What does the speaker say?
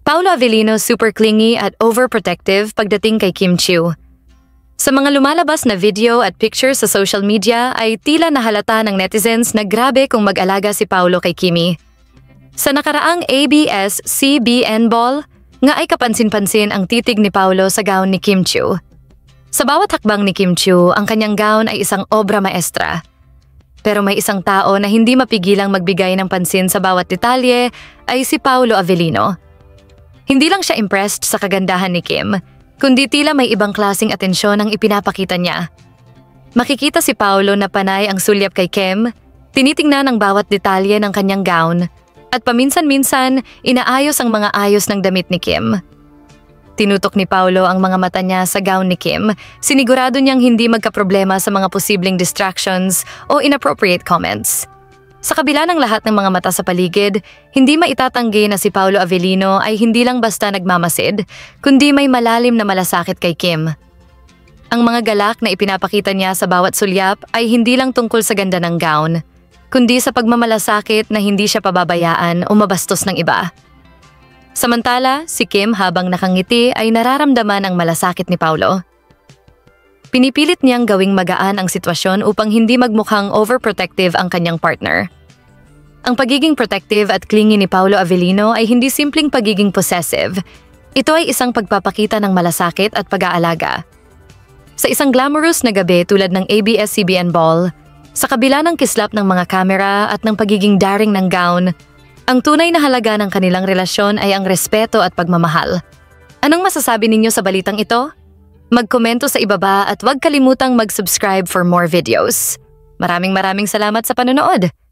Paolo Avellino super clingy at overprotective pagdating kay Kim Chiu. Sa mga lumalabas na video at pictures sa social media ay tila nahalata ng netizens na grabe kung mag-alaga si Paolo kay Kimi. Sa nakaraang ABS-CBN Ball, nga ay kapansin-pansin ang titig ni Paolo sa gown ni Kim Chiu. Sa bawat hakbang ni Kim Chiu, ang kanyang gown ay isang obra maestra. Pero may isang tao na hindi mapigilang magbigay ng pansin sa bawat detalye ay si Paolo Avellino. Hindi lang siya impressed sa kagandahan ni Kim, kundi tila may ibang klaseng atensyon ang ipinapakita niya. Makikita si Paolo na panay ang sulyap kay Kim, tinitingnan ang bawat detalye ng kanyang gown, at paminsan-minsan inaayos ang mga ayos ng damit ni Kim. Tinutok ni Paolo ang mga mata niya sa gown ni Kim, sinigurado niyang hindi magkaproblema sa mga posibleng distractions o inappropriate comments. Sa kabila ng lahat ng mga mata sa paligid, hindi maitatanggi na si Paolo Avellino ay hindi lang basta nagmamasid, kundi may malalim na malasakit kay Kim. Ang mga galak na ipinapakita niya sa bawat sulyap ay hindi lang tungkol sa ganda ng gown, kundi sa pagmamalasakit na hindi siya pababayaan o mabastos ng iba. Samantala, si Kim habang nakangiti ay nararamdaman ang malasakit ni Paolo. Pinipilit niyang gawing magaan ang sitwasyon upang hindi magmukhang overprotective ang kanyang partner. Ang pagiging protective at clingy ni Paolo Avellino ay hindi simpleng pagiging possessive. Ito ay isang pagpapakita ng malasakit at pag-aalaga. Sa isang glamorous na gabi tulad ng ABS-CBN Ball, sa kabila ng kislap ng mga kamera at ng pagiging daring ng gown, ang tunay na halaga ng kanilang relasyon ay ang respeto at pagmamahal. Anong masasabi ninyo sa balitang ito? Magkomento sa ibaba at huwag kalimutang mag-subscribe for more videos. Maraming salamat sa panonood!